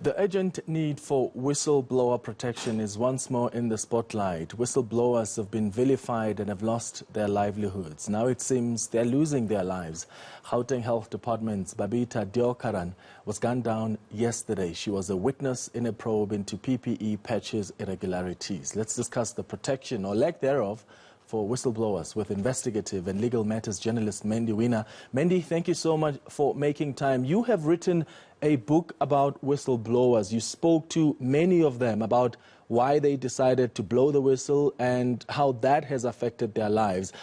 The urgent need for whistleblower protection is once more in the spotlight. Whistleblowers have been vilified and have lost their livelihoods. Now it seems they're losing their lives. Gauteng Health Department's Babita Deokaran was gunned down yesterday. She was a witness in a probe into PPE patches irregularities. Let's discuss the protection or lack thereof for whistleblowers with investigative and legal matters journalist Mandy Wiener. Mandy, thank you so much for making time. You have written a book about whistleblowers. You spoke to many of them about why they decided to blow the whistle and how that has affected their lives.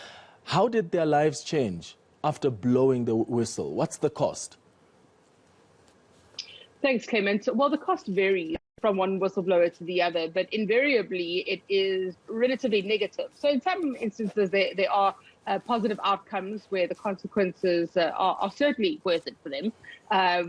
How did their lives change after blowing the whistle? What's the cost? Thanks, Clement. Well, the cost varies from one whistleblower to the other, but invariably it is relatively negative. So in some instances, there are positive outcomes where the consequences are certainly worth it for them.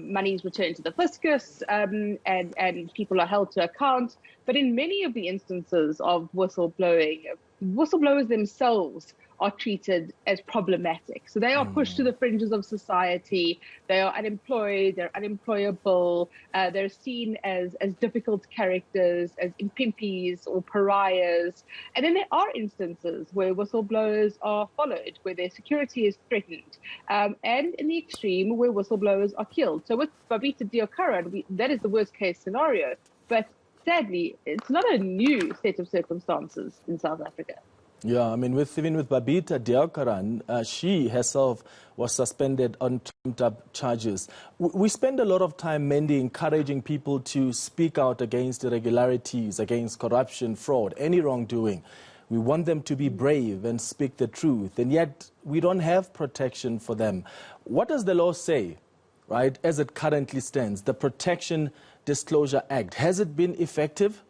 Money is returned to the fiscus and people are held to account. But in many of the instances of whistleblowing, whistleblowers themselves are treated as problematic. So they are pushed to the fringes of society. They are unemployed, they're unemployable, they're seen as difficult characters, as impimpies or pariahs. And then there are instances where whistleblowers are followed, where their security is threatened, and in the extreme, where whistleblowers are killed. So with Babita Deokaran, that is the worst case scenario. But sadly, it's not a new set of circumstances in South Africa. Yeah, I mean, even with Babita Deokaran, she herself was suspended on trumped-up charges. We spend a lot of time, Mandy, encouraging people to speak out against irregularities, against corruption, fraud, any wrongdoing. We want them to be brave and speak the truth, and yet we don't have protection for them. What does the law say, right, as it currently stands? The Protection Disclosure Act, has it been effective?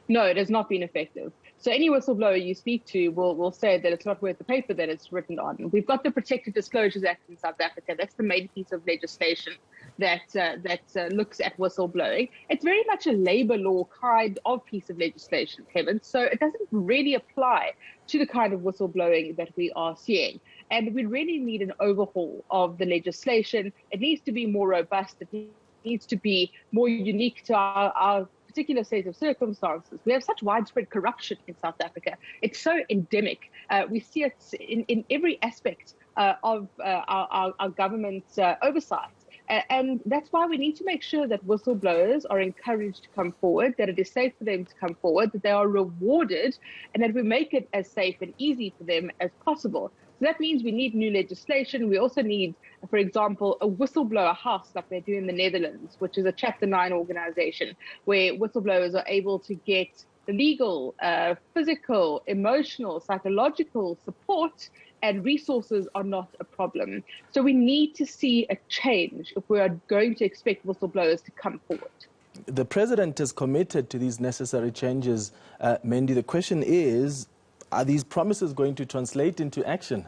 No, it has not been effective. So any whistleblower you speak to will say that it's not worth the paper that it's written on. We've got the Protected Disclosures Act in South Africa. That's the main piece of legislation that looks at whistleblowing. It's very much a labor law kind of piece of legislation, Kevin. So it doesn't really apply to the kind of whistleblowing that we are seeing. And we really need an overhaul of the legislation. It needs to be more robust. It needs to be more unique to our particular set of circumstances. We have such widespread corruption in South Africa. It's so endemic. We see it in every aspect of our government oversight. And that's why we need to make sure that whistleblowers are encouraged to come forward, that it is safe for them to come forward, that they are rewarded, and that we make it as safe and easy for them as possible. So that means we need new legislation. We also need, for example, a whistleblower house like they do in the Netherlands, which is a Chapter 9 organization where whistleblowers are able to get legal, physical, emotional, psychological support, and resources are not a problem. So we need to see a change if we are going to expect whistleblowers to come forward. The president is committed to these necessary changes, Mandy. The question is, are these promises going to translate into action?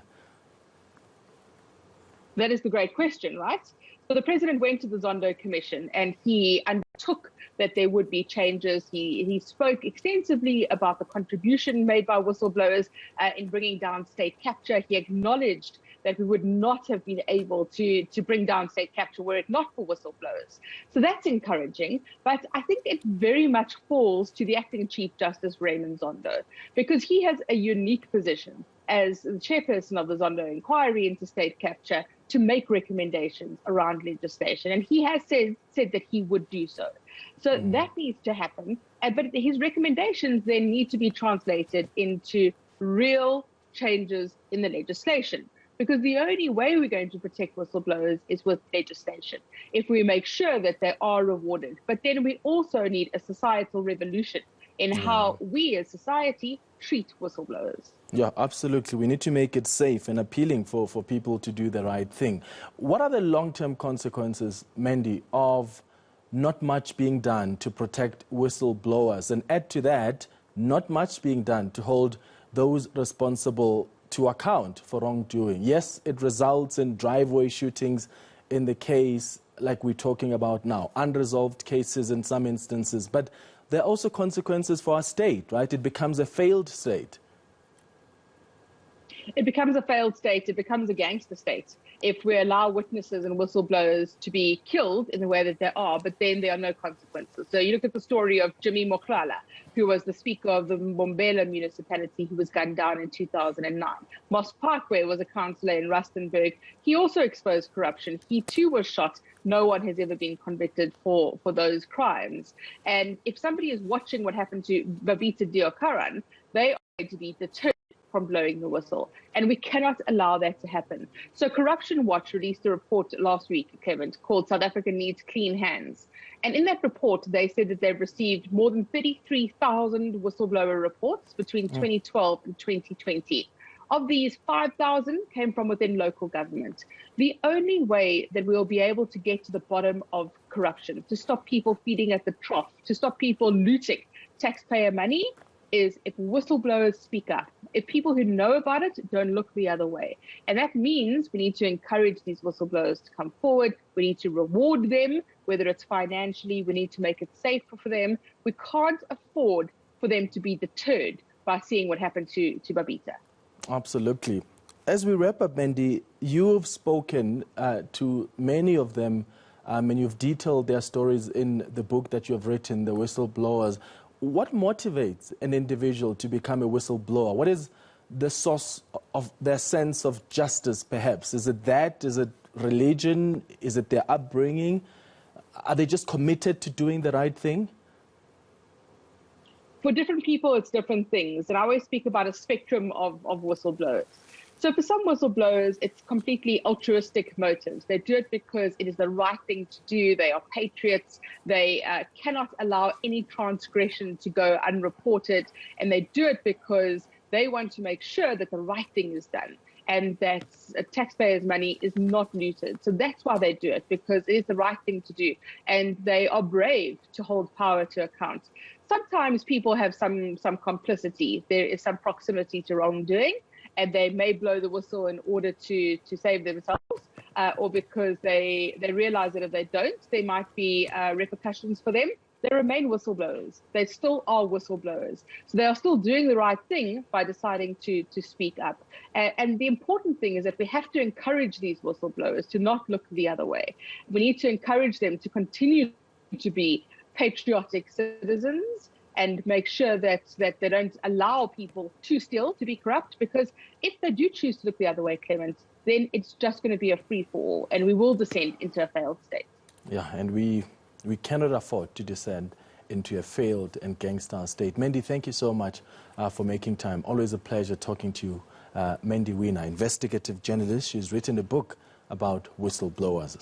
That is the great question, right? So the president went to the Zondo Commission and he undertook that there would be changes. He spoke extensively about the contribution made by whistleblowers in bringing down state capture. He acknowledged that we would not have been able to bring down state capture were it not for whistleblowers. So that's encouraging. But I think it very much falls to the acting Chief Justice Raymond Zondo, because he has a unique position as the chairperson of the Zondo inquiry into state capture to make recommendations around legislation. And he has said that he would do so. So that needs to happen. But his recommendations then need to be translated into real changes in the legislation. Because the only way we're going to protect whistleblowers is with legislation, if we make sure that they are rewarded. But then we also need a societal revolution in how we as society treat whistleblowers. Yeah, absolutely. We need to make it safe and appealing for people to do the right thing. What are the long-term consequences, Mandy, of not much being done to protect whistleblowers? And add to that, not much being done to hold those responsible to account for wrongdoing. Yes, it results in driveway shootings in the case like we're talking about now, unresolved cases in some instances, but there are also consequences for our state, right? It becomes a failed state. It becomes a failed state. It becomes a gangster state if we allow witnesses and whistleblowers to be killed in the way that they are, but then there are no consequences. So you look at the story of Jimmy Mokrala, who was the speaker of the Mbombela municipality, who was gunned down in 2009. Moss Parkway was a councillor in Rustenburg. He also exposed corruption. He too was shot. No one has ever been convicted for those crimes. And if somebody is watching what happened to Babita Deokaran, they are going to be deterred from blowing the whistle. And we cannot allow that to happen. So Corruption Watch released a report last week, Clement, called South Africa Needs Clean Hands. And in that report, they said that they've received more than 33,000 whistleblower reports between 2012 and 2020. Of these, 5,000 came from within local government. The only way that we'll be able to get to the bottom of corruption, to stop people feeding at the trough, to stop people looting taxpayer money, is if whistleblowers speak up. If people who know about it don't look the other way. And that means we need to encourage these whistleblowers to come forward. We need to reward them, whether it's financially, we need to make it safer for them. We can't afford for them to be deterred by seeing what happened to Babita. Absolutely. As we wrap up, Mandy, you've spoken to many of them and you've detailed their stories in the book that you have written, The Whistleblowers. What motivates an individual to become a whistleblower? What is the source of their sense of justice, perhaps? Is it that? Is it religion? Is it their upbringing? Are they just committed to doing the right thing? For different people, it's different things. And I always speak about a spectrum of whistleblowers. So for some whistleblowers, it's completely altruistic motives. They do it because it is the right thing to do. They are patriots. They cannot allow any transgression to go unreported. And they do it because they want to make sure that the right thing is done and that taxpayers' money is not looted. So that's why they do it, because it is the right thing to do. And they are brave to hold power to account. Sometimes people have some complicity. There is some proximity to wrongdoing, and they may blow the whistle in order to save themselves, or because they realize that if they don't, there might be repercussions for them. They remain whistleblowers. They still are whistleblowers. So they are still doing the right thing by deciding to speak up. And the important thing is that we have to encourage these whistleblowers to not look the other way. We need to encourage them to continue to be patriotic citizens and make sure that they don't allow people to steal, to be corrupt, because if they do choose to look the other way, Clement, then it's just going to be a free-for-all, and we will descend into a failed state. Yeah, and we cannot afford to descend into a failed and gangster state. Mandy, thank you so much for making time. Always a pleasure talking to you. Mandy Wiener, investigative journalist. She's written a book about whistleblowers.